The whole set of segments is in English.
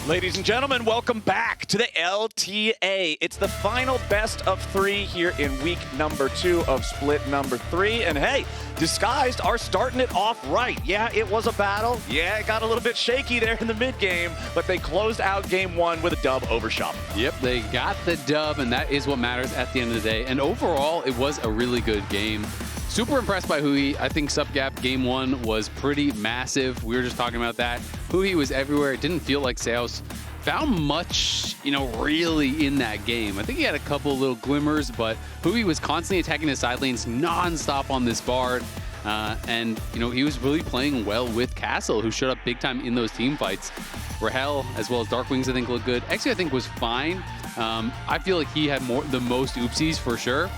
Ladies and gentlemen, welcome back to the LTA. It's the final best of 3 here in week number 2 of split number 3. And hey, Disguised are starting it off right. Yeah, it was a battle. Yeah, it got a little bit shaky there in the mid game, but they closed out game 1 with a dub over Shopify. Yep, they got the dub, and that is what matters at the end of the day. And overall, it was a really good game. Super impressed by huhi. I think Subgap game 1 was pretty massive. We were just talking about that. huhi was everywhere. It didn't feel like Sales found much, really in that game. I think he had a couple little glimmers, but huhi was constantly attacking the side lanes non-stop on this Bard. And he was really playing well with Castle, who showed up big time in those team fights. Rahel, as well as DARKWINGS, I think looked good. eXyu, I think, was fine. I feel like he had the most oopsies for sure.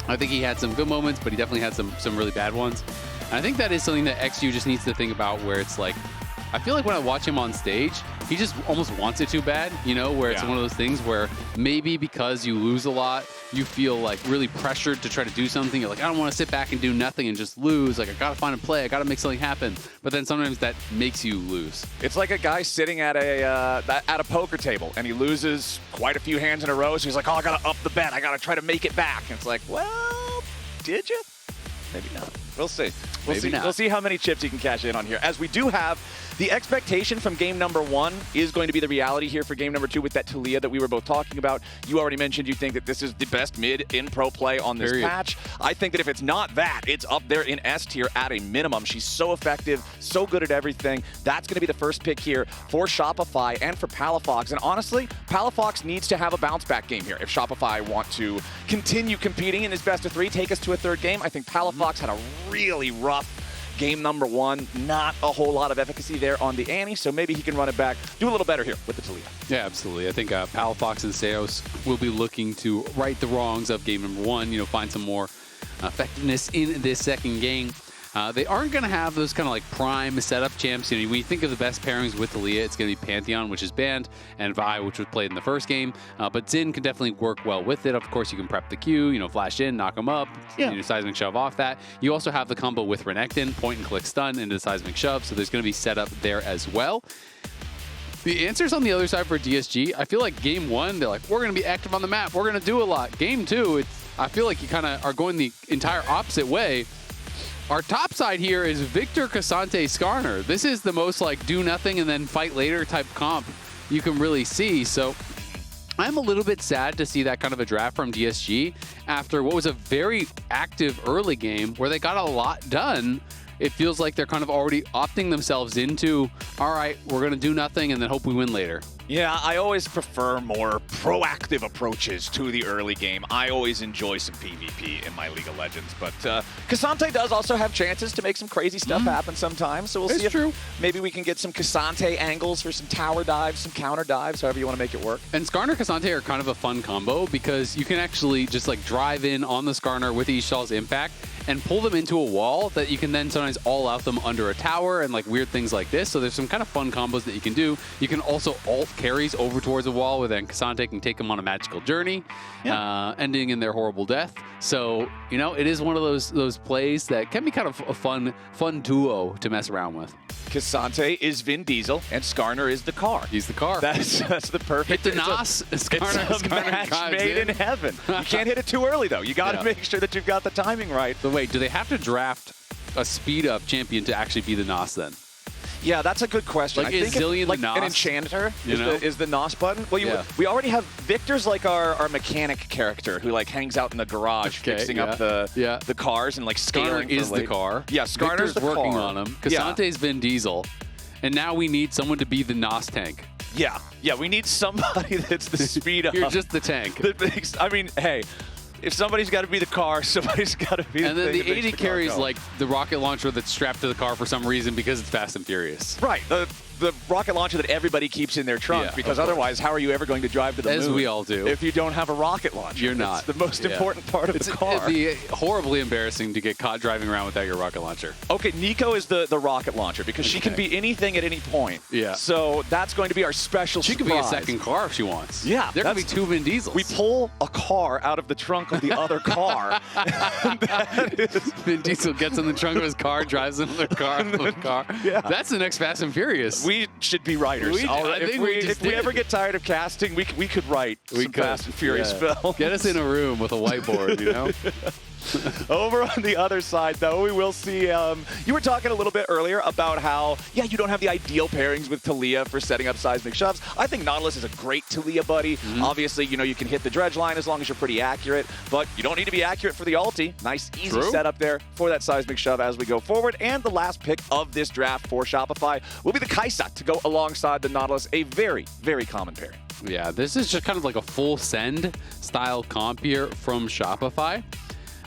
I think he had some good moments, but he definitely had some really bad ones. And I think that is something that eXyu just needs to think about, where it's like, I feel like when I watch him on stage, he just almost wants it too bad, where it's one of those things where maybe because you lose a lot, you feel like really pressured to try to do something. You're like, I don't want to sit back and do nothing and just lose. Like, I got to find a play. I got to make something happen. But then sometimes that makes you lose. It's like a guy sitting at a poker table, and he loses quite a few hands in a row. So he's like, oh, I got to up the bet. I got to try to make it back. And it's like, well, did you? Maybe not. We'll see. We'll see how many chips he can cash in on here. As we do have the expectation from game number 1 is going to be the reality here for game number 2 with that Taliyah that we were both talking about. You already mentioned you think that this is the best mid in pro play on this patch. I think that if it's not that, it's up there in S tier at a minimum. She's so effective, so good at everything. That's going to be the first pick here for Shopify and for Palafox. And honestly, Palafox needs to have a bounce back game here. If Shopify want to continue competing in this best of 3, take us to a 3rd game. I think Palafox had a really rough game number 1, not a whole lot of efficacy there on the Annie, so maybe he can run it back, do a little better here with the Taliyah. Yeah, absolutely. I think Palafox and Seos will be looking to right the wrongs of game number 1, find some more effectiveness in this second game. They aren't going to have those kind of like prime setup champs. When you think of the best pairings with Taliyah, it's going to be Pantheon, which is banned, and Vi, which was played in the first game. But Xin can definitely work well with it. Of course, you can prep the Q, flash in, knock them up, seismic shove off that. You also have the combo with Renekton, point and click stun into the seismic shove, so there's going to be setup there as well. The answers on the other side for DSG, I feel like game 1, they're like, we're going to be active on the map, we're going to do a lot. Game 2, I feel like you kind of are going the entire opposite way. Our top side here is Victor, Kai'Sa, Skarner. This is the most like do nothing and then fight later type comp you can really see. So I'm a little bit sad to see that kind of a draft from DSG after what was a very active early game where they got a lot done. It feels like they're kind of already opting themselves into, all right, we're going to do nothing and then hope we win later. Yeah, I always prefer more proactive approaches to the early game. I always enjoy some PvP in my League of Legends, but Kai'Sa does also have chances to make some crazy stuff happen sometimes, so we'll see if maybe we can get some Kai'Sa angles for some tower dives, some counter dives, however you want to make it work. And Skarner, Kai'Sa are kind of a fun combo because you can actually just like drive in on the Skarner with Ishtal's impact and pull them into a wall that you can then sometimes all out them under a tower and like weird things like this. So there's some kind of fun combos that you can do. You can also alt carries over towards a wall where then Kai'Sa can take them on a magical journey, ending in their horrible death. So, it is one of those plays that can be kind of a fun duo to mess around with. Kai'Sa is Vin Diesel, and Skarner is the car. He's the car. That's the perfect. Hit the Nos. Skarner match made in heaven. You can't hit it too early, though. You got to make sure that you've got the timing right. But wait, do they have to draft a speed-up champion to actually be the Nos then? Yeah, that's a good question. Like, I is think Zillion like the Nos? An enchanter is the Nos button. Well, we already have Victor's like our mechanic character who like hangs out in the garage fixing up the cars and like scaling. Skarner is the car. Yeah, Skarner's the working car. on him. Kai'Sa's Vin Diesel, and now we need someone to be the Nos tank. Yeah, we need somebody that's the speed up. You're just the tank. I mean, hey. If somebody's got to be the car, somebody's got to be the And then the AD carries like the rocket launcher that's strapped to the car for some reason because it's Fast and Furious. Right. The rocket launcher that everybody keeps in their trunk, because otherwise, how are you ever going to drive to the moon? As we all do. If you don't have a rocket launcher. You're not. It's the most important part of the car. It'd be horribly embarrassing to get caught driving around without your rocket launcher. Okay, Neeko is the rocket launcher because she can be anything at any point. Yeah. So that's going to be our special She surprise. could be a second car if she wants. Yeah. There could be 2 Vin Diesels. We pull a car out of the trunk of the other car. Vin Diesel gets in the trunk of his car, drives another car. Yeah. That's the next Fast and Furious. We should be writers. If we ever get tired of casting, we could write some Fast and Furious films. Get us in a room with a whiteboard, you know? Over on the other side, though, we will see, you were talking a little bit earlier about how, yeah, you don't have the ideal pairings with Taliyah for setting up seismic shoves. I think Nautilus is a great Taliyah buddy. Obviously, you know, you can hit the dredge line as long as you're pretty accurate, but you don't need to be accurate for the ulti. Nice, easy setup there for that seismic shove as we go forward. And the last pick of this draft for Shopify will be the Kai'Sa to go alongside the Nautilus, a very, very common pairing. Yeah, this is just kind of like a full send style comp here from Shopify.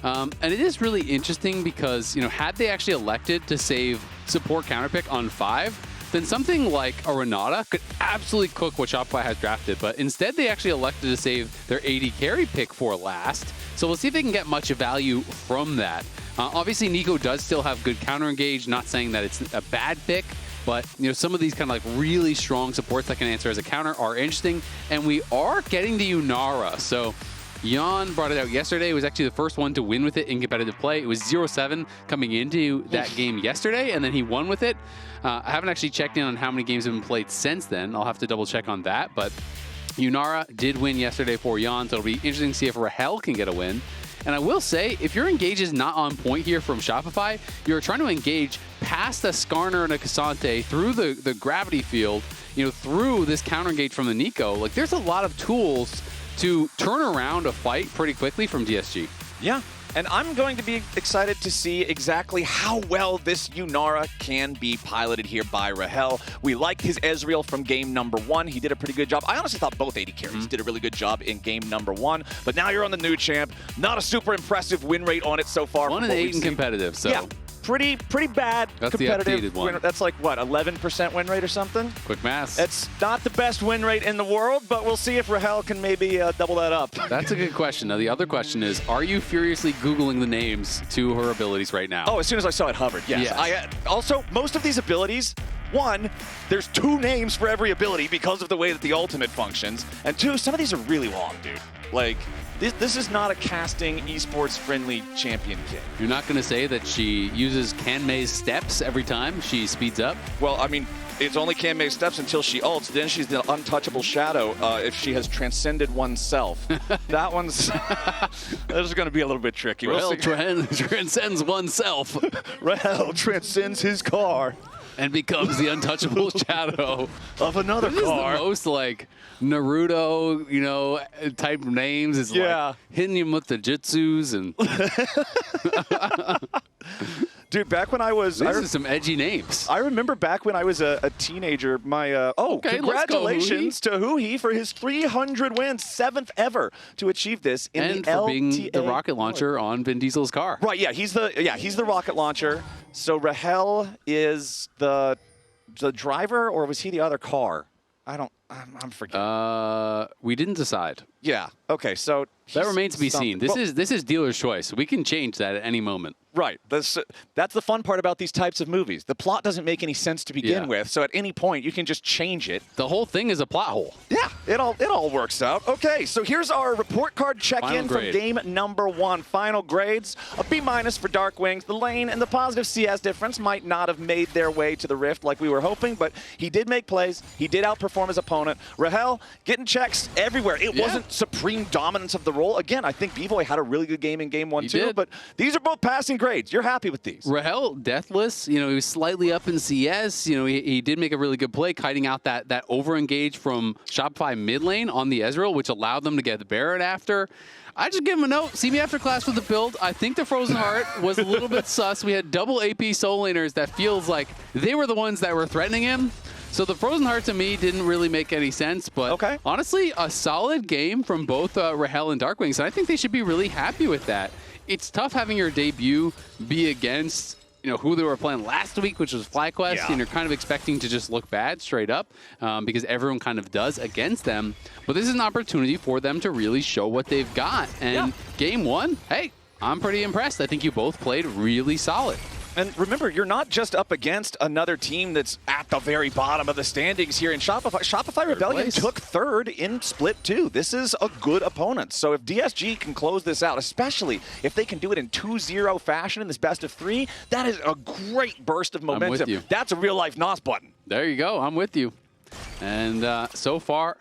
And it is really interesting because, you know, had they actually elected to save support counterpick on 5, then something like a Renata could absolutely cook what Shopify has drafted. But instead, they actually elected to save their AD carry pick for last. So we'll see if they can get much value from that. Obviously, Neeko does still have good counter engage. Not saying that it's a bad pick, but you know, some of these kind of like really strong supports that can answer as a counter are interesting. And we are getting to Yunara. So Jan brought it out yesterday. It was actually the first one to win with it in competitive play. It was 0-7 coming into that game yesterday, and then he won with it. I haven't actually checked in on how many games have been played since then. I'll have to double check on that, but Yunara did win yesterday for Jan, so it'll be interesting to see if Rahel can get a win. And I will say, if your engage is not on point here from Shopify, you're trying to engage past a Skarner and a Cassante through the gravity field, you know, through this counter engage from the Neeko. Like, there's a lot of tools to turn around a fight pretty quickly from DSG. Yeah, and I'm going to be excited to see exactly how well this Yunara can be piloted here by Rahel. We like his Ezreal from game number 1. He did a pretty good job. I honestly thought both AD carries did a really good job in game number 1, but now you're on the new champ. Not a super impressive win rate on it so far. 1-8 in competitive, so. Yeah. Pretty bad That's competitive the updated one. That's like, what, 11% win rate or something? Quick math. It's not the best win rate in the world, but we'll see if Rahel can maybe double that up. That's a good question. Now, the other question is, are you furiously Googling the names to her abilities right now? Oh, as soon as I saw it hovered, yes. Also, most of these abilities, one, there's 2 names for every ability because of the way that the ultimate functions, and 2, some of these are really long, dude. Like, this is not a casting esports-friendly champion kit. You're not going to say that she uses Kanmei's steps every time she speeds up? Well, I mean, it's only Kanmei's steps until she ults. Then she's the untouchable shadow if she has transcended oneself. That one's that's going to be a little bit tricky. Rahel transcends oneself. Rahel transcends his car. And becomes the untouchable shadow of another car. This is the most like Naruto, you know, type names. It's like hitting him with the jutsus and. Dude, back when I was... These are some edgy names. I remember back when I was a teenager, my... congratulations to Huhi for his 300 wins, 7th ever to achieve this in and the for LTA being the rocket launcher on Vin Diesel's car. Right, yeah, he's the rocket launcher. So Rahel is the driver, or was he the other car? I'm forgetting. We didn't decide. Yeah. Okay. So that remains to be seen. This is dealer's choice. We can change that at any moment. Right. That's the fun part about these types of movies. The plot doesn't make any sense to begin with, so at any point you can just change it. The whole thing is a plot hole. Yeah, it all works out. Okay, so here's our report card check-in from game number 1. Final grades: a B- for DARKWINGS. The lane and the positive CS difference might not have made their way to the Rift like we were hoping, but he did make plays. He did outperform his opponent. Rahel getting checks everywhere. It wasn't supreme dominance of the role. Again, I think Bvoy had a really good game in game 1 too, but these are both passing grades. You're happy with these. Rahel, deathless. You know, he was slightly up in CS. You know, he did make a really good play, kiting out that over-engage from Shopify mid lane on the Ezreal, which allowed them to get the Barret after. I just give him a note. See me after class with the build. I think the Frozen Heart was a little bit sus. We had double AP soul laners that feels like they were the ones that were threatening him. So the Frozen Heart to me didn't really make any sense, but honestly, a solid game from both Rahel and DARKWINGS, and I think they should be really happy with that. It's tough having your debut be against, you know, who they were playing last week, which was FlyQuest, and you're kind of expecting to just look bad straight up because everyone kind of does against them. But this is an opportunity for them to really show what they've got. And game 1, hey, I'm pretty impressed. I think you both played really solid. And remember, you're not just up against another team that's at the very bottom of the standings here in Shopify. Shopify Rebellion took 3rd in Split 2. This is a good opponent. So if DSG can close this out, especially if they can do it in 2-0 fashion in this best of 3, that is a great burst of momentum. I'm with you. That's a real-life NOS button. There you go. I'm with you. And so far,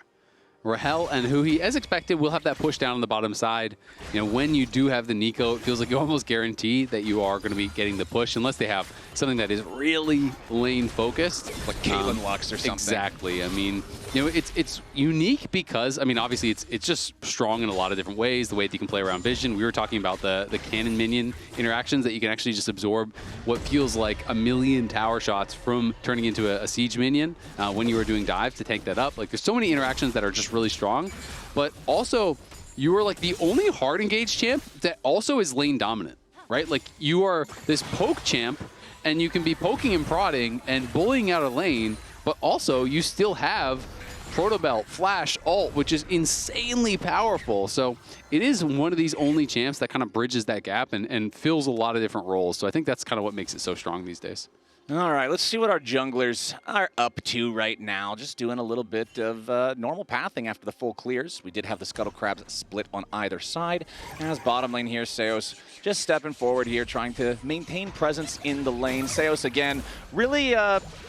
Rahel and huhi, as expected, will have that push down on the bottom side. You know, when you do have the Neeko, it feels like you almost guarantee that you are going to be getting the push, unless they have something that is really lane focused. Like Caitlyn Lux or something. Exactly. I mean, you know, it's unique because, I mean, obviously it's just strong in a lot of different ways, the way that you can play around vision. We were talking about the cannon minion interactions that you can actually just absorb what feels like a million tower shots from turning into a siege minion when you are doing dive to tank that up. Like, there's so many interactions that are just really strong, but also you are like the only hard engaged champ that also is lane dominant, right? Like, you are this poke champ and you can be poking and prodding and bullying out a lane, but also you still have Proto Belt, Flash, Ult, which is insanely powerful. So it is one of these only champs that kind of bridges that gap and fills a lot of different roles. So I think that's kind of what makes it so strong these days. All right, let's see what our junglers are up to right now. Just doing a little bit of normal pathing after the full clears. We did have the Scuttle Crabs split on either side. As bottom lane here, Seos just stepping forward here, trying to maintain presence in the lane. Seos, again, really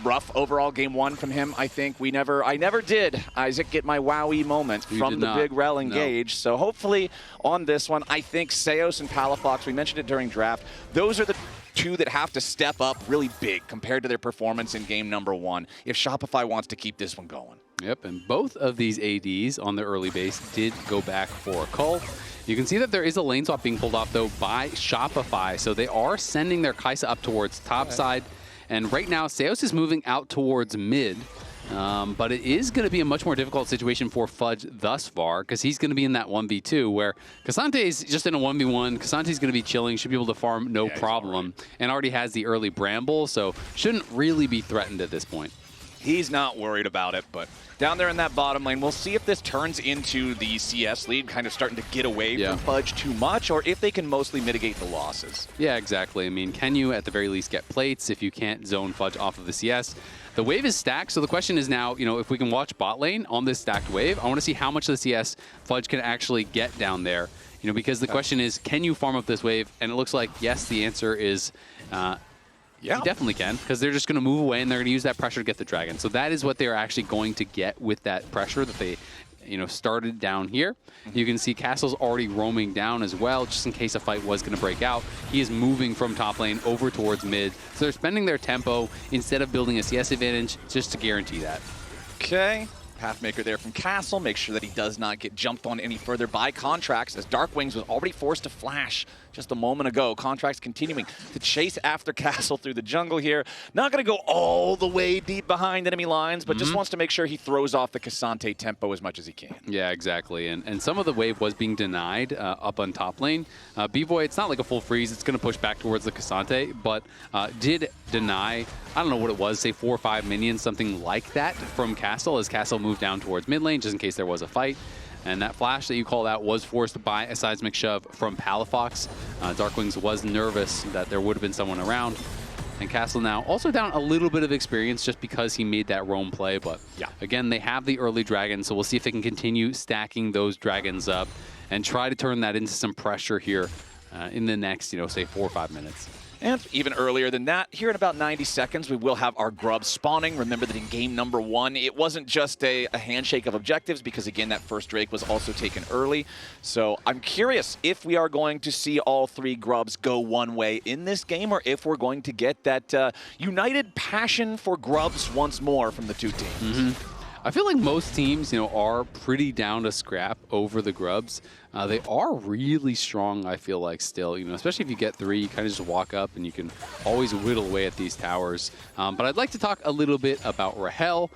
rough overall game one from him, I think. I never did, Isaac, get my wowie moment from the big rel engage. So hopefully on this one, I think Seos and Palafox, we mentioned it during draft, those are the two that have to step up really big compared to their performance in game number one if Shopify wants to keep this one going. Yep, and both of these ADs on the early base did go back for a cull. You can see that there is a lane swap being pulled off, though, by Shopify. So they are sending their Kai'Sa up towards top side. And right now, Seos is moving out towards mid. But it is going to be a much more difficult situation for Fudge thus far, because he's going to be in that 1v2 where K'Sante is just in a 1v1. K'Sante's going to be chilling, should be able to farm no problem, and already has the early Bramble, so shouldn't really be threatened at this point. He's not worried about it, but down there in that bottom lane, we'll see if this turns into the CS lead, kind of starting to get away from Fudge too much, or if they can mostly mitigate the losses. Yeah, exactly. I mean, can you at the very least get plates if you can't zone Fudge off of the CS? The wave is stacked, so the question is now, you know, if we can watch bot lane on this stacked wave, I want to see how much of the CS Fudge can actually get down there. You know, because the question is, can you farm up this wave? And it looks like, yes, the answer is you definitely can, because they're just going to move away and they're going to use that pressure to get the dragon. So that is what they're actually going to get with that pressure that they, you know, started down here. You can see Castle's already roaming down as well, just in case a fight was going to break out. He is moving from top lane over towards mid. So they're spending their tempo instead of building a CS advantage just to guarantee that. Okay. Pathmaker there from Castle, make sure that he does not get jumped on any further by Contractz, as DARKWINGS was already forced to flash just a moment ago. Contractz continuing to chase after Castle through the jungle here. Not going to go all the way deep behind enemy lines, but just wants to make sure he throws off the K'Sante tempo as much as he can. Yeah, exactly. And some of the wave was being denied up on top lane. Bvoy, it's not like a full freeze. It's going to push back towards the K'Sante, but did deny, I don't know what it was, say 4 or 5 minions, something like that from Castle, as Castle moved down towards mid lane just in case there was a fight. And that flash that you called out was forced by a seismic shove from Palafox. DARKWINGS was nervous that there would have been someone around. And Castle now also down a little bit of experience just because he made that roam play. But again, they have the early dragon, so we'll see if they can continue stacking those dragons up and try to turn that into some pressure here in the next, you know, say 4 or 5 minutes. And even earlier than that, here in about 90 seconds, we will have our grubs spawning. Remember that in game number one, it wasn't just a handshake of objectives, because again, that first Drake was also taken early. So I'm curious if we are going to see all 3 grubs go one way in this game, or if we're going to get that united passion for grubs once more from the two teams. I feel like most teams, you know, are pretty down to scrap over the grubs. They are really strong, I feel like, still. You know, especially if you get 3, you kind of just walk up and you can always whittle away at these towers. But I'd like to talk a little bit about Rahel.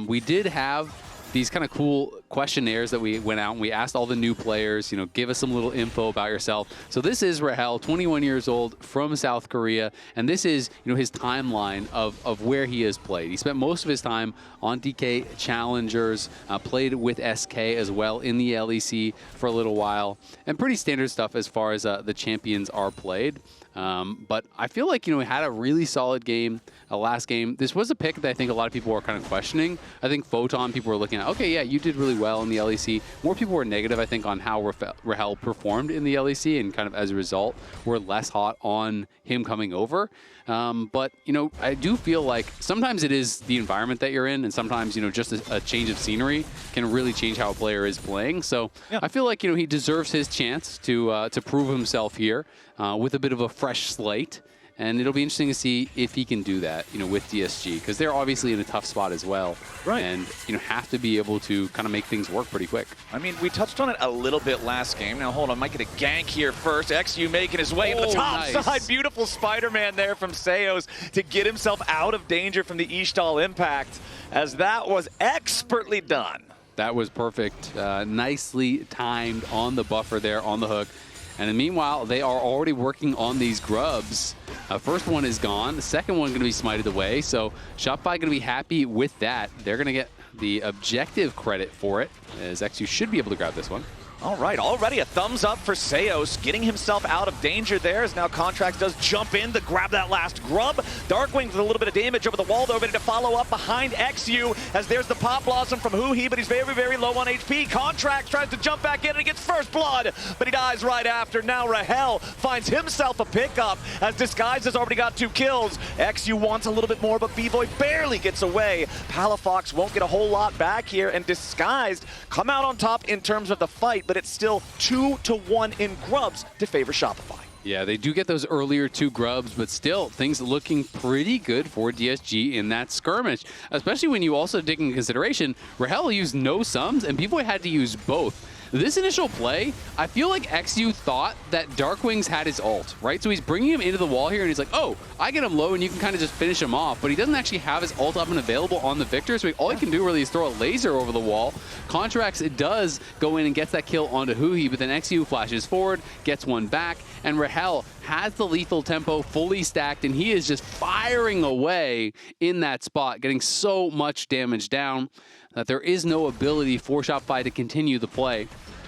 We did have these kind of cool questionnaires that we went out and we asked all the new players, you know, give us some little info about yourself. So this is Rahel, 21 years old, from South Korea, and this is, you know, his timeline of where he has played. He spent most of his time on DK Challengers, played with SK as well in the LEC for a little while, and pretty standard stuff as far as the champions are played. But I feel like, he had a really solid game last game. This was a pick that I think a lot of people were kind of questioning. I think Photon, people were looking at, okay, yeah, you did really well in the LEC. More people were negative, I think, on how Rahel performed in the LEC, and kind of as a result, were less hot on him coming over. But, I do feel like sometimes it is the environment that you're in, and sometimes, just a change of scenery can really change how a player is playing. So yeah. I feel like, he deserves his chance to prove himself here with a bit of a fresh slate. And it'll be interesting to see if he can do that, with DSG, because they're obviously in a tough spot as well. Right. And, have to be able to kind of make things work pretty quick. I mean, we touched on it a little bit last game. Now, hold on, might get a gank here first. eXyu making his way to the top side. Beautiful Spider-Man there from Seos to get himself out of danger from the Ixtal impact, as that was expertly done. That was perfect. Nicely timed on the buffer there, on the hook. And meanwhile, they are already working on these grubs. First one is gone. The second one going to be smited away. So Shopify going to be happy with that. They're going to get the objective credit for it, as eXyu should be able to grab this one. All right, already a thumbs up for Seos, getting himself out of danger there, as now Contractz does jump in to grab that last grub. DARKWINGS with a little bit of damage over the wall, though, ready to follow up behind eXyu, as there's the Pop Blossom from huhi, but he's very, very low on HP. Contractz tries to jump back in, and he gets first blood, but he dies right after. Now Rahel finds himself a pickup, as Disguise has already got 2 kills. eXyu wants a little bit more, but Bvoy barely gets away. Palafox won't get a whole lot back here, and Disguised come out on top in terms of the fight, but it's still 2-1 in grubs to favor Shopify. Yeah, they do get those earlier 2 grubs, but still, things looking pretty good for DSG in that skirmish, especially when you also take into consideration, Rahel used no sums, and Bvoy had to use both. This initial play, I feel like eXyu thought that DARKWINGS had his ult, right? So he's bringing him into the wall here, and he's like, oh, I get him low, and you can kind of just finish him off. But he doesn't actually have his ult up and available on the Victor, so all he can do really is throw a laser over the wall. Contractz, it does go in and gets that kill onto huhi, but then eXyu flashes forward, gets one back, and Rahel has the lethal tempo fully stacked, and he is just firing away in that spot, getting so much damage down that there is no ability for Shopify to continue the play.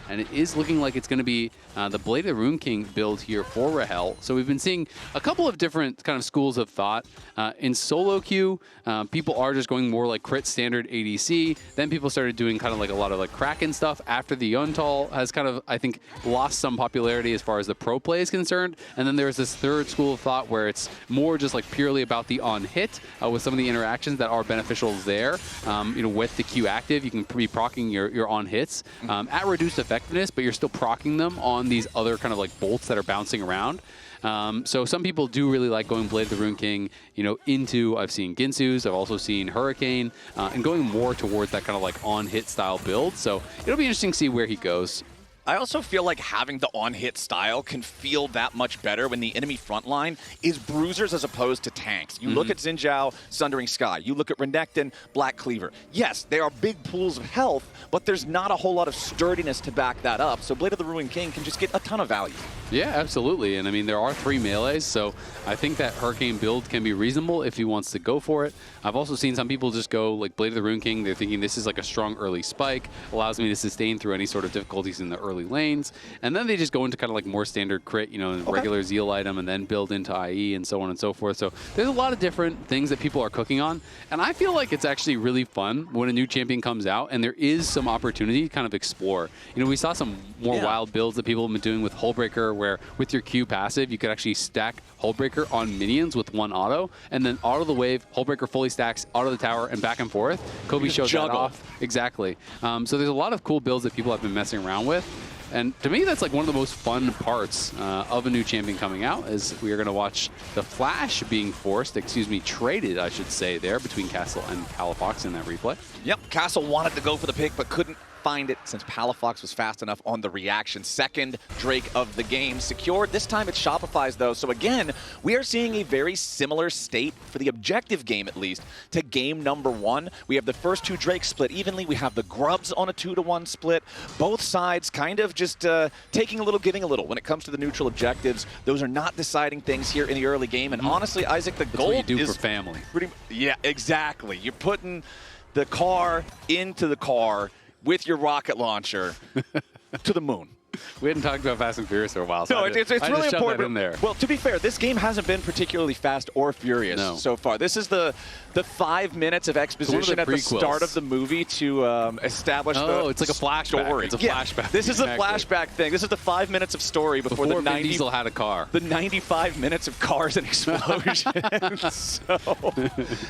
And it is looking like it's going to be the Blade of the Rune King build here for Rahel. So we've been seeing a couple of different kind of schools of thought. In solo queue, people are just going more like crit standard ADC. Then people started doing kind of like a lot of like Kraken stuff after the Yuntal has kind of, I think, lost some popularity as far as the pro play is concerned. And then there's this third school of thought where it's more just like purely about the on hit with some of the interactions that are beneficial there. With the Q active, you can be proccing your on hits at reduced effectiveness, but you're still proccing them on these other kind of like bolts that are bouncing around. So some people do really like going Blade of the Rune King, into, I've seen Ginsu's, I've also seen Hurricane, and going more towards that kind of like on-hit style build. So it'll be interesting to see where he goes. I also feel like having the on-hit style can feel that much better when the enemy front line is bruisers as opposed to tanks. You look at Xin Zhao, Sundering Sky. You look at Renekton, Black Cleaver. Yes, they are big pools of health, but there's not a whole lot of sturdiness to back that up. So Blade of the Ruined King can just get a ton of value. Yeah, absolutely. And I mean, there are 3 melees, so I think that Hurricane build can be reasonable if he wants to go for it. I've also seen some people just go like Blade of the Ruined King. They're thinking this is like a strong early spike, allows me to sustain through any sort of difficulties in the early lanes. And then they just go into kind of like more standard crit, regular Zeal item, and then build into IE and so on and so forth. So there's a lot of different things that people are cooking on. And I feel like it's actually really fun when a new champion comes out and there is some opportunity to kind of explore. We saw some more wild builds that people have been doing with Hullbreaker, where with your Q passive, you could actually stack Hullbreaker on minions with 1 auto, and then auto the wave, Hullbreaker fully stacks, auto the tower, and back and forth. Kobe shows that off. Exactly. So there's a lot of cool builds that people have been messing around with. And to me, that's like one of the most fun parts of a new champion coming out, is we are going to watch the flash being traded, I should say, there between Castle and Palafox in that replay. Yep, Castle wanted to go for the pick, but couldn't find it since Palafox was fast enough on the reaction. Second Drake of the game secured. This time it's Shopify's, though. So again, we are seeing a very similar state for the objective game, at least, to game number 1. We have the first 2 Drakes split evenly. We have the grubs on a 2-to-1 split. Both sides kind of just taking a little, giving a little. When it comes to the neutral objectives, those are not deciding things here in the early game. And honestly, Isaac, the goal what you do is for family. Yeah, exactly. You're putting the car into the car with your rocket launcher to the moon. We hadn't talked about Fast and Furious for a while, so No, I it's just really shoved important. that in there. Well, to be fair, this game hasn't been particularly fast or furious so far. This is the 5 minutes of exposition at the start of the movie to establish the it's like a flashback. story. It's a flashback. This is a flashback thing. This is the 5 minutes of story before the Vin Diesel had a car. The 95 minutes of cars and explosions. So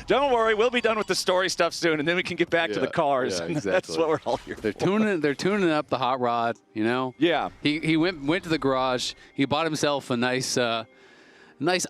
don't worry, we'll be done with the story stuff soon, and then we can get back to the cars. Yeah, exactly. That's what we're all here They're for. They're tuning up the hot rod, you know? Yeah. He went to the garage. He bought himself a nice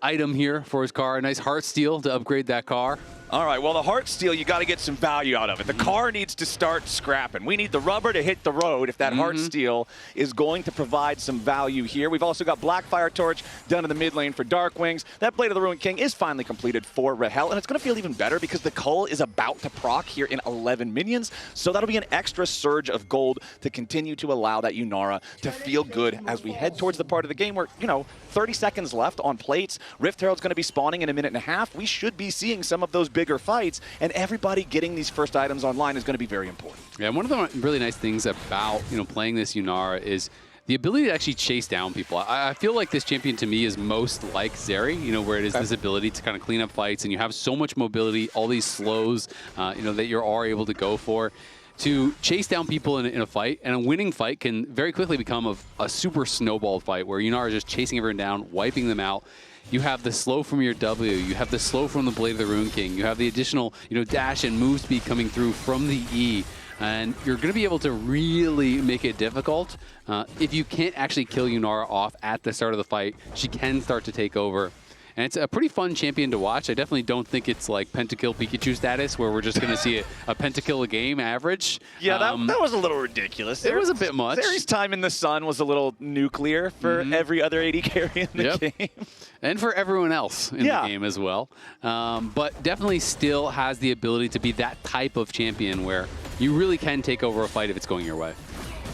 item here for his car, a nice heart steel to upgrade that car. All right, well, the heart steel, you got to get some value out of it. The car needs to start scrapping. We need the rubber to hit the road if that heart steel is going to provide some value here. We've also got Blackfire Torch down in the mid lane for DARKWINGS. That Blade of the Ruined King is finally completed for Rahel, and it's going to feel even better because the Cull is about to proc here in 11 minions, so that'll be an extra surge of gold to continue to allow that Yunara to feel good as we head towards the part of the game where, 30 seconds left on plates. Rift Herald's going to be spawning in a minute and a half. We should be seeing some of those bigger fights, and everybody getting these first items online is going to be very important. Yeah, one of the really nice things about playing this Yunara is the ability to actually chase down people. I feel like this champion to me is most like Zeri, where it is this ability to kind of clean up fights, and you have so much mobility, all these slows, that you are able to go for. To chase down people in a fight, and a winning fight can very quickly become a super snowball fight where Yunara is just chasing everyone down, wiping them out. You have the slow from your W, you have the slow from the Blade of the Ruined King, you have the additional dash and move speed coming through from the E, and you're going to be able to really make it difficult. If you can't actually kill Yunara off at the start of the fight, she can start to take over. And it's a pretty fun champion to watch. I definitely don't think it's like Pentakill Pikachu status where we're just going to see a Pentakill a game average. Yeah, that was a little ridiculous. It was a bit much. Zeri's time in the sun was a little nuclear for every other AD carry in the game. And for everyone else in the game as well. But definitely still has the ability to be that type of champion where you really can take over a fight if it's going your way.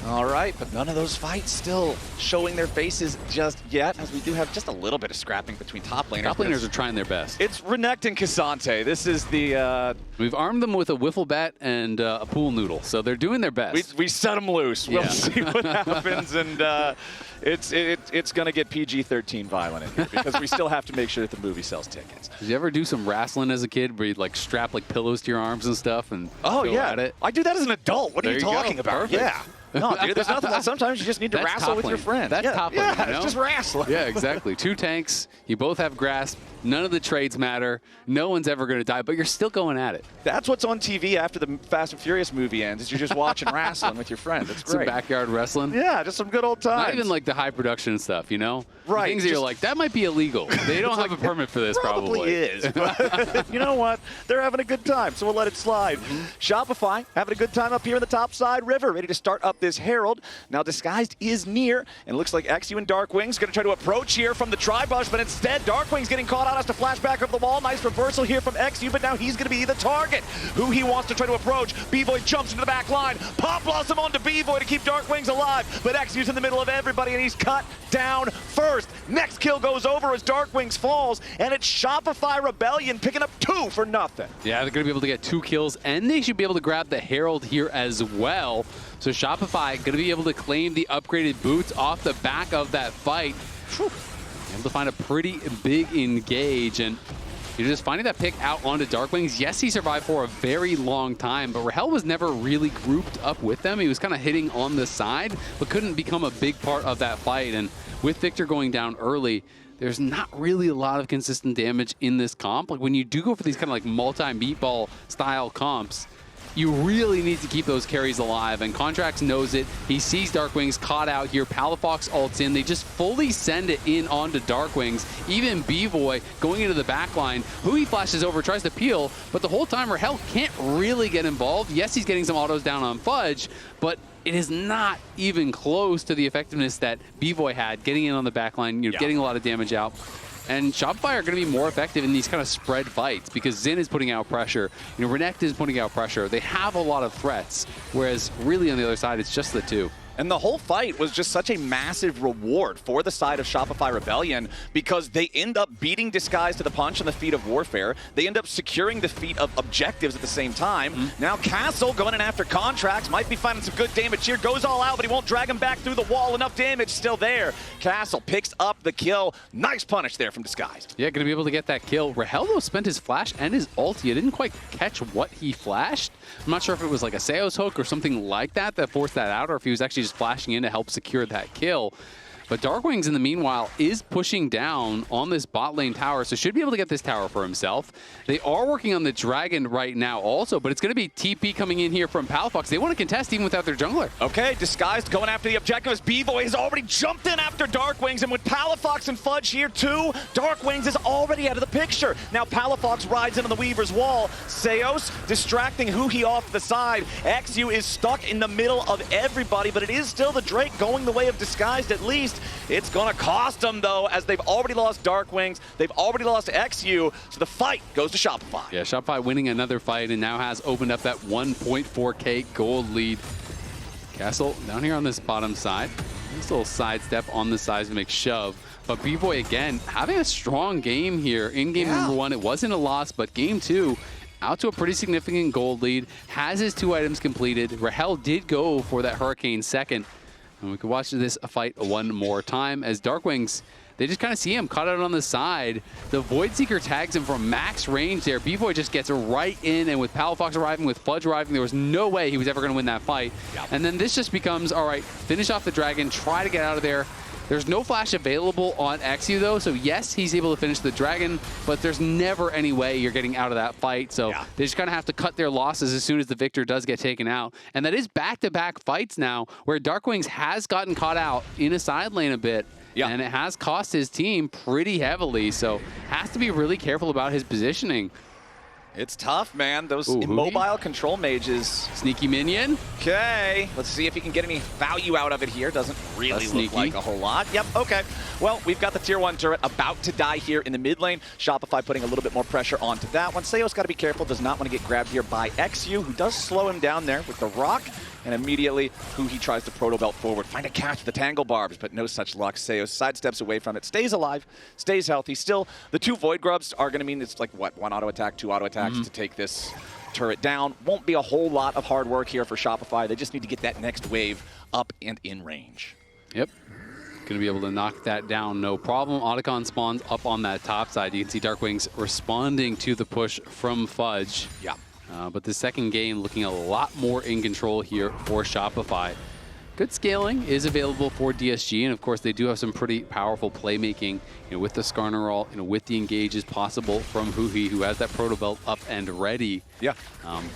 All right, but none of those fights still showing their faces just yet, as we do have just a little bit of scrapping between top laners. Top laners are trying their best. It's Renekton K'Sante. This is the... We've armed them with a wiffle bat and a pool noodle, so they're doing their best. We set them loose. We'll see what happens, and it's going to get PG-13 violent in here, because we still have to make sure that the movie sells tickets. Did you ever do some wrestling as a kid where you'd like strap like pillows to your arms and stuff and go at it? I do that as an adult. What are you talking about? Perfect. Yeah. No, dude, there's nothing. Sometimes you just need to wrestle with your friends. That's top lane. Yeah, it's just wrestling. Yeah, exactly. 2 tanks. You both have grasp. None of the trades matter. No one's ever going to die, but you're still going at it. That's what's on TV after the Fast and Furious movie ends, is you're just watching wrestling with your friends. It's great. Some backyard wrestling. Yeah, just some good old times. Not even like the high production stuff, Right. Things that you're like, that might be illegal. They don't have a permit for this, probably is. But you know what? They're having a good time, so we'll let it slide. Shopify having a good time up here in the top side river, ready to start up this Herald. Now Disguised is near, and it looks like eXyu and DARKWINGS going to try to approach here from the tri-bush, but instead DARKWINGS getting caught out, has to flash back over the wall. Nice reversal here from eXyu, but now he's going to be the target. Huhi wants to try to approach. Bvoy jumps into the back line. Pop Blossom onto Bvoy to keep DARKWINGS alive, but eXyu's in the middle of everybody, and he's cut down first. Next kill goes over as DARKWINGS falls, and it's Shopify Rebellion picking up 2 for nothing. Yeah, they're going to be able to get 2 kills, and they should be able to grab the Herald here as well. So Shopify going to be able to claim the upgraded boots off the back of that fight. Able to find a pretty big engage, and you're just finding that pick out onto DARKWINGS. Yes, he survived for a very long time, but Rahel was never really grouped up with them. He was kind of hitting on the side, but couldn't become a big part of that fight. And with Victor going down early, there's not really a lot of consistent damage in this comp. Like when you do go for these kind of like multi-meatball style comps, you really need to keep those carries alive, and Contractz knows it. He sees DARKWINGS caught out here. Palafox ults in. They just fully send it in onto DARKWINGS. Even Bvoy going into the back line. Huhi flashes over, tries to peel, but the whole time Rahel can't really get involved. Yes, he's getting some autos down on Fudge, but it is not even close to the effectiveness that Bvoy had, getting in on the back line, getting a lot of damage out. And Shopify are going to be more effective in these kind of spread fights because Xin is putting out pressure. Renekton is putting out pressure. They have a lot of threats, whereas really on the other side, it's just the 2. And the whole fight was just such a massive reward for the side of Shopify Rebellion because they end up beating Disguise to the punch on the feat of Warfare. They end up securing the feat of Objectives at the same time. Now Castle going in after Contractz, might be finding some good damage here. Goes all out, but he won't drag him back through the wall. Enough damage still there. Castle picks up the kill. Nice punish there from Disguised. Yeah, going to be able to get that kill. Rahel, though, spent his flash and his ulti. I didn't quite catch what he flashed. I'm not sure if it was like a Seos hook or something like that that forced that out, or if he was actually just flashing in to help secure that kill. But DARKWINGS, in the meanwhile, is pushing down on this bot lane tower, so should be able to get this tower for himself. They are working on the dragon right now also, but it's going to be TP coming in here from Palafox. They want to contest even without their jungler. Okay, Disguised going after the objective as Bvoy has already jumped in after DARKWINGS, and with Palafox and Fudge here too, DARKWINGS is already out of the picture. Now Palafox rides into the Weaver's wall. Seos distracting huhi off the side. eXyu is stuck in the middle of everybody, but it is still the Drake going the way of Disguised at least. It's going to cost them, though, as they've already lost DARKWINGS. They've already lost eXyu, so the fight goes to Shopify. Yeah, Shopify winning another fight and now has opened up that 1.4K gold lead. Castle down here on this bottom side. This little sidestep on the sides to make shove. But Bvoy, again, having a strong game here. In game number 1, it wasn't a loss, but game 2, out to a pretty significant gold lead. Has his 2 items completed. Rahel did go for that Hurricane second. And we can watch this fight one more time as DARKWINGS, they just kind of see him caught out on the side. The Void Seeker tags him from max range there. Bvoy just gets right in, and with Palafox arriving, with Fudge arriving, there was no way he was ever going to win that fight. Yep. And then this just becomes, all right, finish off the dragon, try to get out of there. There's no flash available on eXyu, though, so yes, he's able to finish the dragon, but there's never any way you're getting out of that fight, so they just kind of have to cut their losses as soon as the victor does get taken out. And that is back-to-back fights now, where DARKWINGS has gotten caught out in a side lane a bit, and it has cost his team pretty heavily, so has to be really careful about his positioning. It's tough, man. Those immobile control mages. Sneaky minion. Okay. Let's see if he can get any value out of it here. Doesn't really look like a whole lot. Yep, okay. Well, we've got the tier 1 turret about to die here in the mid lane. Shopify putting a little bit more pressure onto that one. Seos got to be careful. Does not want to get grabbed here by eXyu, who does slow him down there with the rock. And immediately, huhi tries to proto belt forward. Find a catch with the tangle barbs, but no such luck. Seos sidesteps away from it, stays alive, stays healthy. Still, the 2 Void Grubs are going to mean it's like, what, 1 auto attack, 2 auto attacks to take this turret down. Won't be a whole lot of hard work here for Shopify. They just need to get that next wave up and in range. Yep. Going to be able to knock that down, no problem. Otacon spawns up on that top side. You can see DARKWINGS responding to the push from Fudge. Yeah. But the second game looking a lot more in control here for Shopify. Good scaling is available for DSG, and of course they do have some pretty powerful playmaking, with the Skarner ult, with the engages possible from huhi, who has that proto belt up and ready. Yeah.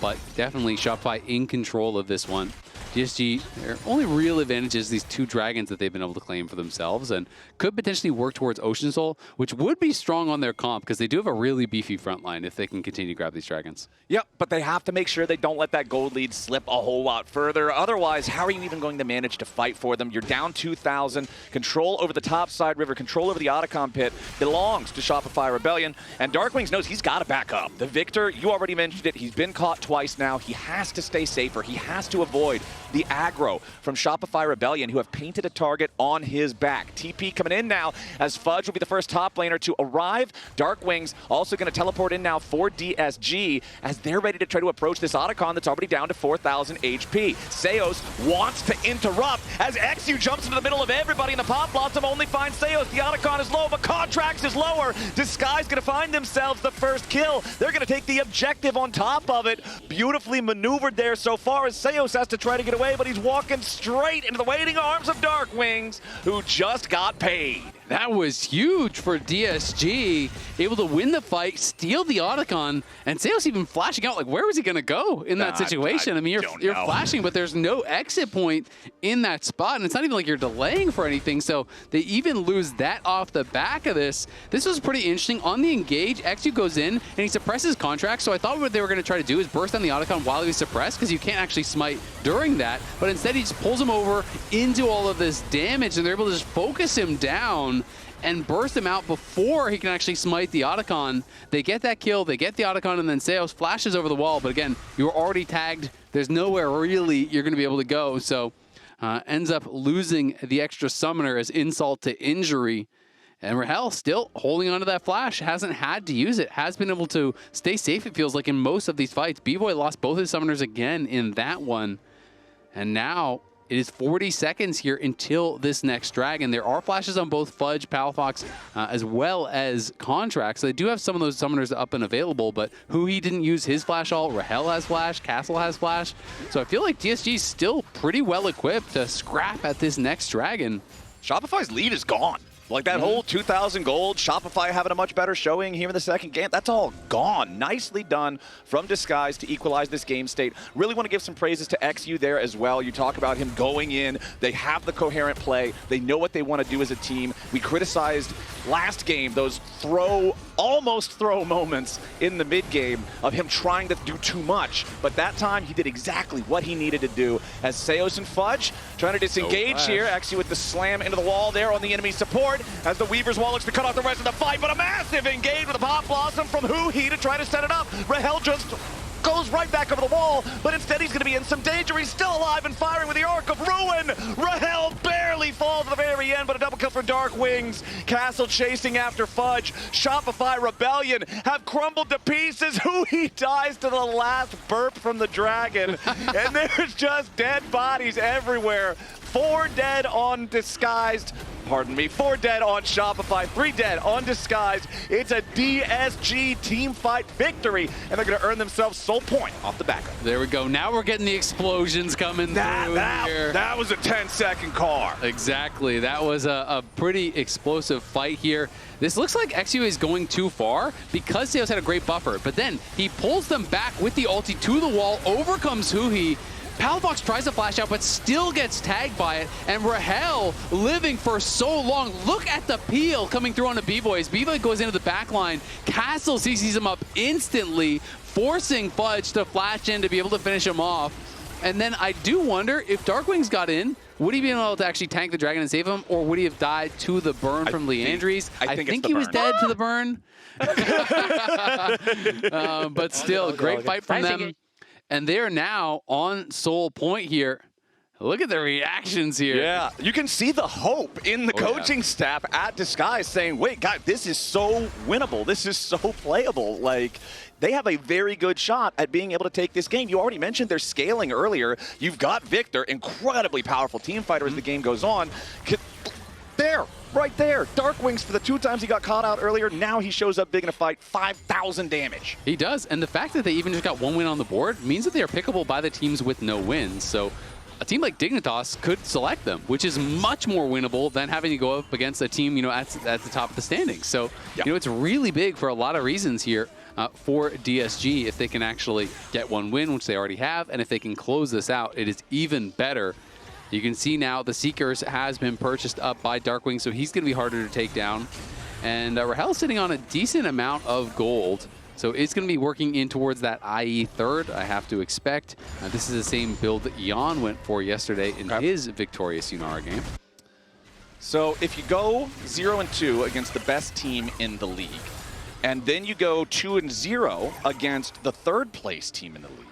But definitely Shopify in control of this one. DSG, their only real advantage is these 2 dragons that they've been able to claim for themselves, and could potentially work towards Ocean Soul, which would be strong on their comp because they do have a really beefy front line if they can continue to grab these dragons. Yep, but they have to make sure they don't let that gold lead slip a whole lot further. Otherwise, how are you even going to manage to fight for them? You're down 2,000. Control over the top side river, control over the Otacon pit belongs to Shopify Rebellion, and DARKWINGS knows he's got to back up. The victor, you already mentioned it, he's been caught twice now. He has to stay safer. He has to avoid the aggro from Shopify Rebellion, who have painted a target on his back. TP coming in now as Fudge will be the first top laner to arrive. DARKWINGS also going to teleport in now for DSG as they're ready to try to approach this Otacon that's already down to 4,000 HP. Seos wants to interrupt as eXyu jumps into the middle of everybody, and the Pop Blossom only finds Seos. The Otacon is low, but Contractz is lower. Disguise going to find themselves the first kill. They're going to take the objective on top of it. Beautifully maneuvered there so far as Seos has to try to get away, but he's walking straight into the waiting arms of DARKWINGS, who just got paid. That was huge for DSG, able to win the fight, steal the Otacon, and Seos even flashing out. Like, where was he going to go in that situation? I mean, you're flashing, but there's no exit point in that spot, and it's not even like you're delaying for anything, so they even lose that off the back of this. This was pretty interesting. On the engage, eXyu goes in, and he suppresses Contractz, so I thought what they were going to try to do is burst on the Otacon while he was suppressed, because you can't actually smite during that, but instead he just pulls him over into all of this damage, and they're able to just focus him down and burst him out before he can actually smite the Otacon. They get that kill, they get the Otacon, and then Seos flashes over the wall, but again, you're already tagged. There's nowhere really you're going to be able to go, so ends up losing the extra summoner as insult to injury. And Rahel still holding onto that flash, hasn't had to use it, has been able to stay safe, it feels like, in most of these fights. Bvoy lost both his summoners again in that one. And now it is 40 seconds here until this next dragon. There are flashes on both Fudge, Palafox, as well as Contractz. So they do have some of those summoners up and available, but huhi didn't use his flash all. Rahel has flash, Castle has flash. So I feel like DSG is still pretty well equipped to scrap at this next dragon. Shopify's lead is gone. Like that whole 2,000 gold, Shopify having a much better showing here in the second game, that's all gone. Nicely done from Disguise to equalize this game state. Really want to give some praises to eXyu there as well. You talk about him going in. They have the coherent play. They know what they want to do as a team. We criticized last game those almost throw moments in the mid game of him trying to do too much. But that time he did exactly what he needed to do. As Seos and Fudge trying to disengage here. eXyu with the slam into the wall there on the enemy support. As the Weaver's Wall looks to cut off the rest of the fight, but a massive engage with a Pop Blossom from huhi to try to set it up. Rahel just goes right back over the wall, but instead he's going to be in some danger. He's still alive and firing with the Arc of Ruin. Rahel barely falls at the very end, but a double kill for DARKWINGS. Castle chasing after Fudge. Shopify Rebellion have crumbled to pieces. huhi dies to the last burp from the dragon, and there's just dead bodies everywhere. 4 dead on Disguised. Pardon me, 4 dead on Shopify, 3 dead on Disguised. It's a DSG team fight victory, and they're going to earn themselves soul point off the back of it. There we go. Now we're getting the explosions coming through here. That was a 10-second car. Exactly. That was a pretty explosive fight here. This looks like eXyu is going too far because Seos had a great buffer, but then he pulls them back with the ulti to the wall, overcomes huhi. Palafox tries to flash out, but still gets tagged by it. And Rahel living for so long. Look at the peel coming through onto Bvoy. As Bvoy goes into the back line, Castle CCs him up instantly, forcing Fudge to flash in to be able to finish him off. And then I do wonder if DARKWINGS got in, would he be able to actually tank the dragon and save him, or would he have died to the burn from Leandries? I think he was dead to the burn. But still, great fight from them. And they are now on Soul Point here. Look at the reactions here. Yeah, you can see the hope in the coaching staff at Disguise saying, wait, God, this is so winnable. This is so playable. Like, they have a very good shot at being able to take this game. You already mentioned they're scaling earlier. You've got Victor, incredibly powerful team fighter as the game goes on. There, right there. DARKWINGS, for the 2 times he got caught out earlier, now he shows up big in a fight, 5,000 damage. He does, and the fact that they even just got 1 win on the board means that they are pickable by the teams with no wins. So a team like Dignitas could select them, which is much more winnable than having to go up against a team, at the top of the standings. So, it's really big for a lot of reasons here for DSG. If they can actually get 1 win, which they already have, and if they can close this out, it is even better. You can see now the Seekers has been purchased up by DARKWINGS, so he's going to be harder to take down. And Rahel sitting on a decent amount of gold. So it's going to be working in towards that IE third, I have to expect. This is the same build that Jan went for yesterday in his victorious Yunara game. So if you go 0-2 against the best team in the league, and then you go 2-0 against the 3rd place team in the league,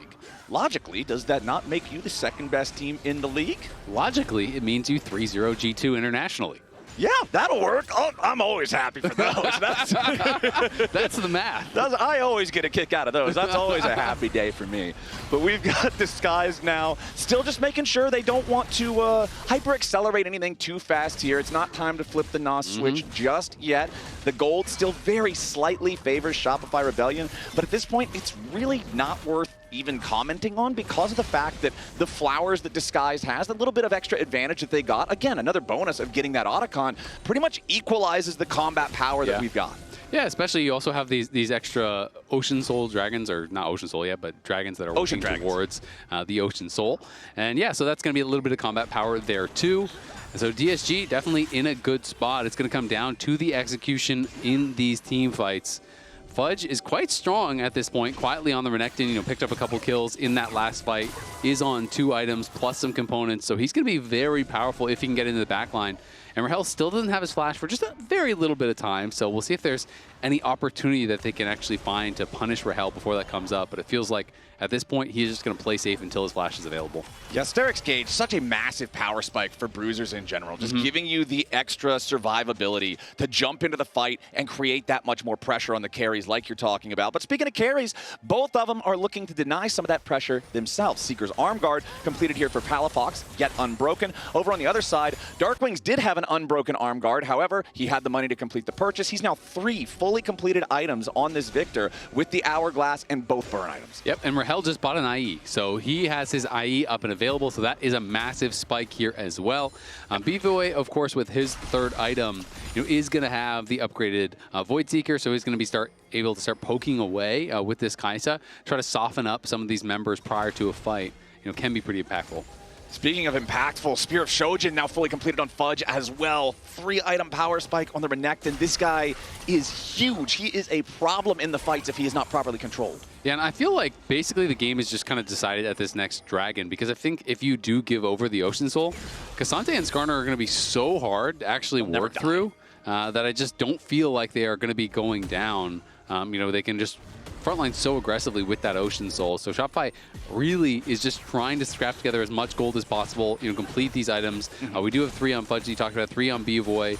logically, does that not make you the 2nd best team in the league? Logically, it means you 3-0 G2 internationally. Yeah, that'll work. Oh, I'm always happy for those. That's the math. I always get a kick out of those. That's always a happy day for me. But we've got Disguise now, still just making sure they don't want to hyper-accelerate anything too fast here. It's not time to flip the NOS switch just yet. The gold still very slightly favors Shopify Rebellion, but at this point, it's really not worth even commenting on because of the fact that the flowers that Disguise has, the little bit of extra advantage that they got, again, another bonus of getting that Otacon, pretty much equalizes the combat power that we've got. Yeah, especially you also have these extra Ocean Soul dragons, or not Ocean Soul yet, but dragons that are working towards the Ocean Soul. And yeah, so that's going to be a little bit of combat power there too. And so DSG definitely in a good spot. It's going to come down to the execution in these team fights. Fudge is quite strong at this point, quietly on the Renekton, picked up a couple kills in that last fight, is on 2 items plus some components, so he's going to be very powerful if he can get into the back line. And Rahel still doesn't have his flash for just a very little bit of time, so we'll see if there's any opportunity that they can actually find to punish Rahel before that comes up. But it feels like at this point, he's just going to play safe until his flash is available. Yeah, Steric's Gauge, such a massive power spike for bruisers in general, just giving you the extra survivability to jump into the fight and create that much more pressure on the carries like you're talking about. But speaking of carries, both of them are looking to deny some of that pressure themselves. Seeker's Arm Guard completed here for Palafox, yet unbroken. Over on the other side, DARKWINGS did have an unbroken Arm Guard. However, he had the money to complete the purchase. He's now 3 fully completed items on this Victor with the Hourglass and both burn items. Yep, and Rahel just bought an IE, so he has his IE up and available, so that is a massive spike here as well. Bvoy, of course, with his 3rd item, is going to have the upgraded Void Seeker, so he's going to be able to start poking away with this Kai'Sa, try to soften up some of these members prior to a fight. Can be pretty impactful. Speaking of impactful, Spear of Shojin now fully completed on Fudge as well. 3-item power spike on the Renekton. This guy is huge. He is a problem in the fights if he is not properly controlled. Yeah, and I feel like basically the game is just kind of decided at this next dragon, because I think if you do give over the Ocean Soul, K'Sante and Skarner are going to be so hard to actually work through that I just don't feel like they are going to be going down. They can just frontline so aggressively with that Ocean Soul. So Shopify really is just trying to scrap together as much gold as possible, complete these items. We do have 3 on Fudge, you talked about 3 on Bvoy.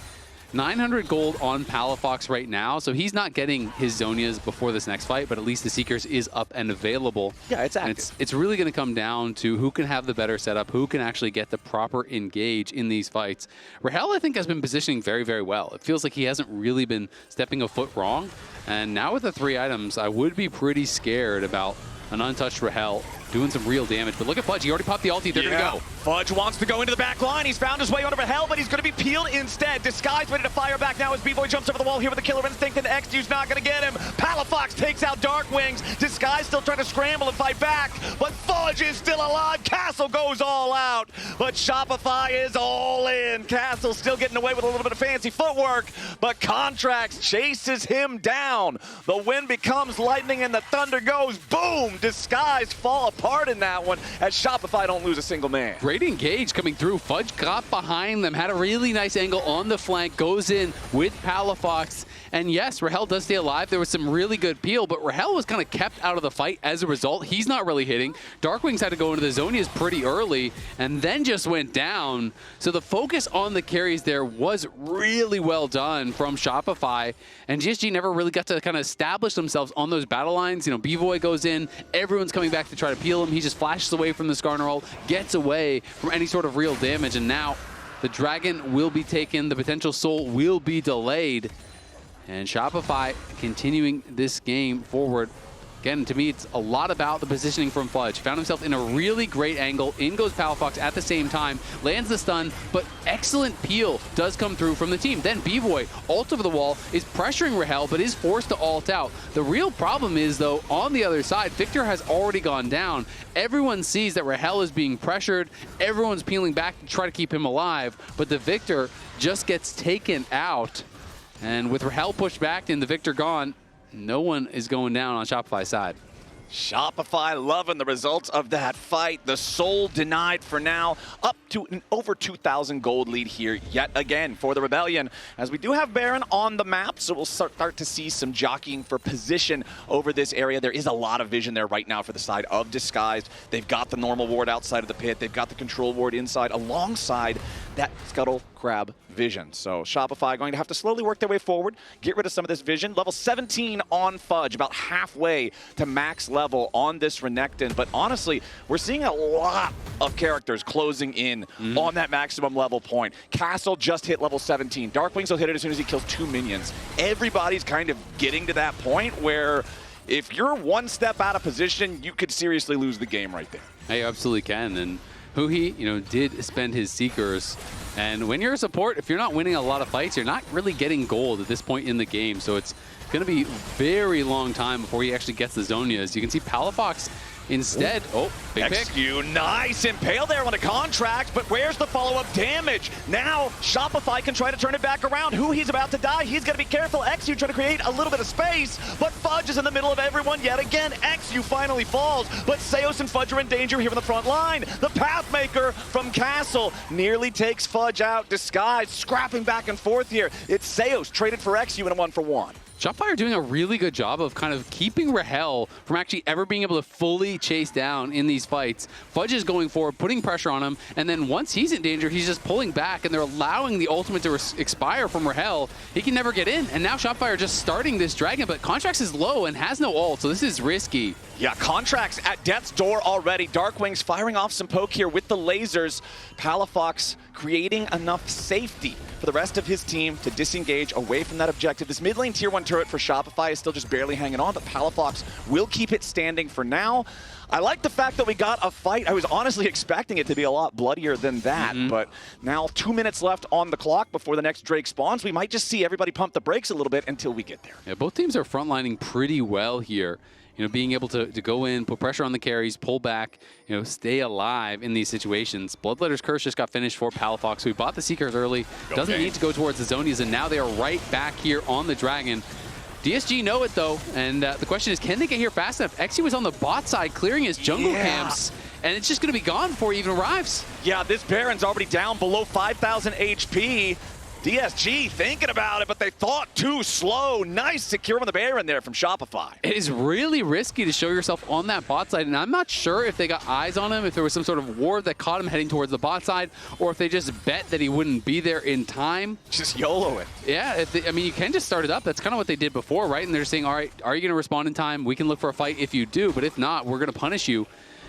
900 gold on Palafox right now, so he's not getting his Zonias before this next fight, but at least the Seekers is up and available. Yeah, it's active. And it's really going to come down to who can have the better setup, who can actually get the proper engage in these fights. Rahel, I think, has been positioning very, very well. It feels like he hasn't really been stepping a foot wrong, and now with the 3 items, I would be pretty scared about an untouched Rahel doing some real damage. But look at Fudge. He already popped the ulti. They're going to go. Fudge wants to go into the back line. He's found his way onto Rahel, but he's going to be peeled instead. Disguise ready to fire back now as Bvoy jumps over the wall here with the Killer Instinct, and eXyu's not going to get him. Palafox takes out DARKWINGS. Disguise still trying to scramble and fight back, but Fudge is still alive. Castle goes all out, but Shopify is all in. Castle still getting away with a little bit of fancy footwork, but Contractz chases him down. The wind becomes lightning and the thunder goes boom. Disguise fall apart in that one as Shopify don't lose a single man. Great engage coming through. Fudge got behind them, had a really nice angle on the flank, goes in with Palafox. And yes, Rahel does stay alive. There was some really good peel, but Rahel was kind of kept out of the fight as a result. He's not really hitting. DARKWINGS had to go into the Zonias pretty early and then just went down. So the focus on the carries there was really well done from Shopify. And DSG never really got to kind of establish themselves on those battle lines. Bvoy goes in. Everyone's coming back to try to peel him. He just flashes away from the Skarner ult, gets away from any sort of real damage. And now the dragon will be taken. The potential soul will be delayed. And Shopify continuing this game forward. Again, to me, it's a lot about the positioning from Fudge. Found himself in a really great angle. In goes Palafox at the same time. Lands the stun, but excellent peel does come through from the team. Then Bvoy, ult over the wall, is pressuring Rahel, but is forced to ult out. The real problem is, though, on the other side, Victor has already gone down. Everyone sees that Rahel is being pressured. Everyone's peeling back to try to keep him alive, but the Victor just gets taken out. And with Rahel pushed back and the Victor gone, no one is going down on Shopify's side. Shopify loving the results of that fight. The soul denied for now. Up to an over 2,000 gold lead here yet again for the Rebellion. As we do have Baron on the map, so we'll start to see some jockeying for position over this area. There is a lot of vision there right now for the side of Disguised. They've got the normal ward outside of the pit. They've got the control ward inside alongside that Scuttle Crab vision. So Shopify going to have to slowly work their way forward, get rid of some of this vision. Level 17 on Fudge, about halfway to max level on this Renekton. But honestly, we're seeing a lot of characters closing in on that maximum level point. Castle just hit level 17. DARKWINGS will hit it as soon as he kills 2 minions. Everybody's kind of getting to that point where if you're one step out of position, you could seriously lose the game right there. You absolutely can. And huhi, did spend his Seekers. And when you're a support, if you're not winning a lot of fights, you're not really getting gold at this point in the game. So it's going to be a very long time before he actually gets the Zonias. You can see Palafox Instead, big pick. eXyu, nice impale there on the contract, but where's the follow-up damage? Now, Shopify can try to turn it back around. Huhi's about to die. He's got to be careful. eXyu trying to create a little bit of space, but Fudge is in the middle of everyone yet again. eXyu finally falls, but Zeus and Fudge are in danger here in the front line. The Pathmaker from Castle nearly takes Fudge out. Disguise scrapping back and forth here. It's Zeus traded for eXyu in a 1-for-1. Shopify are doing a really good job of kind of keeping Rahel from actually ever being able to fully chase down in these fights. Fudge is going forward, putting pressure on him, and then once he's in danger, he's just pulling back, and they're allowing the ultimate to expire from Rahel. He can never get in, and now Shopify are just starting this dragon, but Contractz is low and has no ult, so this is risky. Yeah, Contractz at death's door already. DARKWINGS firing off some poke here with the lasers. Palafox creating enough safety for the rest of his team to disengage away from that objective. This mid lane tier 1 turret for Shopify is still just barely hanging on, but Palafox will keep it standing for now. I like the fact that we got a fight. I was honestly expecting it to be a lot bloodier than that, but now 2 minutes left on the clock before the next Drake spawns. We might just see everybody pump the brakes a little bit until we get there. Yeah, both teams are frontlining pretty well here. You know, being able to go in, put pressure on the carries, pull back, you know, stay alive in these situations. Bloodletter's Curse just got finished for Palafox, who bought the Seekers early. Doesn't need to go towards the Zonias, and now they are right back here on the Dragon. DSG know it, though, and the question is, can they get here fast enough? eXyu was on the bot side clearing his jungle camps, and it's just going to be gone before he even arrives. Yeah, this Baron's already down below 5,000 HP. DSG thinking about it, but they thought too slow. Nice secure on the Baron there from Shopify. It is really risky to show yourself on that bot side, and I'm not sure if they got eyes on him, if there was some sort of ward that caught him heading towards the bot side, or if they just bet that he wouldn't be there in time. Just YOLO it. Yeah, I mean, you can just start it up. That's kind of what they did before, right? And they're saying, all right, are you going to respond in time? We can look for a fight if you do, but if not, we're going to punish you.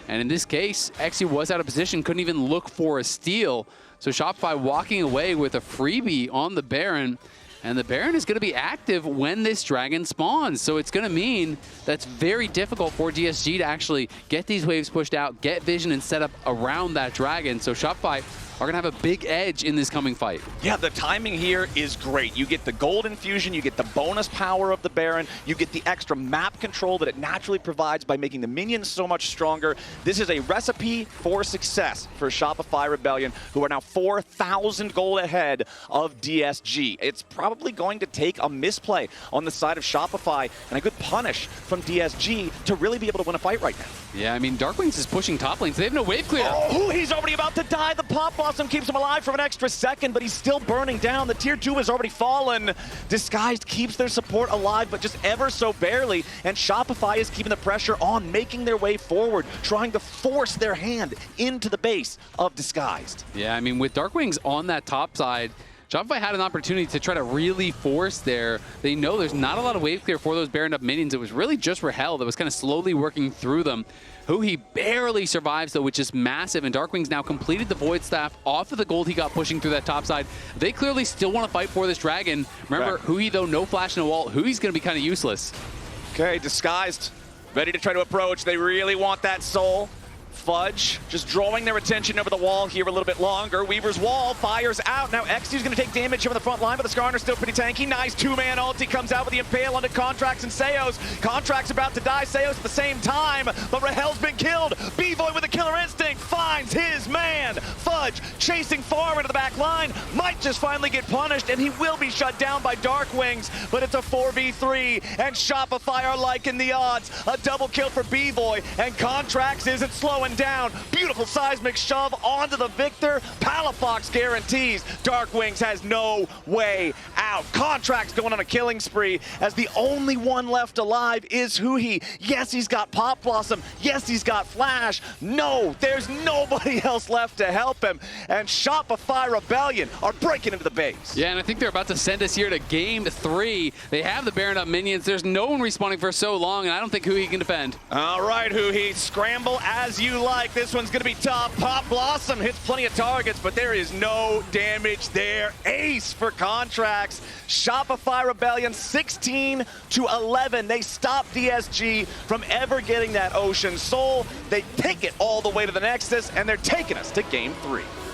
And in this case, eXyu was out of position, couldn't even look for a steal. So Shopify walking away with a freebie on the Baron, and the Baron is going to be active when this dragon spawns. So it's going to mean that's very difficult for DSG to actually get these waves pushed out, get vision and set up around that dragon. So Shopify are going to have a big edge in this coming fight. Yeah, the timing here is great. You get the gold infusion, you get the bonus power of the Baron, you get the extra map control that it naturally provides by making the minions so much stronger. This is a recipe for success for Shopify Rebellion, who are now 4,000 gold ahead of DSG. It's probably going to take a misplay on the side of Shopify and a good punish from DSG to really be able to win a fight right now. Yeah, I mean, DARKWINGS is pushing top lane, so they have no wave clear. Oh, he's already about to die. The Pop Blossom keeps him alive for an extra second, but he's still burning down. The tier 2 has already fallen. Disguised keeps their support alive, but just ever so barely. And Shopify is keeping the pressure on, making their way forward, trying to force their hand into the base of Disguised. Yeah, I mean, with DARKWINGS on that top side, Shopify had an opportunity to try to really force there. They know there's not a lot of wave clear for those Baron up minions. It was really just Rahel that was kind of slowly working through them. Huhi barely survives, though, which is massive, and DARKWINGS now completed the Void Staff off of the gold he got pushing through that top side. They clearly still want to fight for this dragon. Remember, Huhi, though, no flash, no ult. Huhi's going to be kind of useless. Okay, Disguised, ready to try to approach. They really want that soul. Fudge just drawing their attention over the wall here a little bit longer. Weaver's wall fires out. Now eXyu's going to take damage here on the front line, but the Skarner's still pretty tanky. Nice two-man ulti comes out with the impale onto Contractz and Zeus. Contractz about to die, Zeus at the same time, but Rahel's been killed. Bvoy with a killer instinct finds his man. Fudge chasing far into the back line, might just finally get punished, and he will be shut down by DARKWINGS, but it's a 4v3, and Shopify are liking the odds. A double kill for Bvoy, and Contractz isn't slowing down. Beautiful seismic shove onto the victor. Palafox guarantees DARKWINGS has no way out. Contractz going on a killing spree as the only one left alive is Huhi. Yes, he's got Pop Blossom. Yes, he's got Flash. No, there's nobody else left to help him. And Shopify Rebellion are breaking into the base. Yeah, and I think they're about to send us here to game 3. They have the Baron up minions. There's no one respawning for so long, and I don't think Huhi can defend. All right, Huhi, scramble as you like. This one's going to be tough. Pop Blossom hits plenty of targets, but there is no damage there. Ace for Contractz. Shopify Rebellion 16-11. They stop DSG from ever getting that Ocean Soul. They take it all the way to the Nexus, and they're taking us to game 3.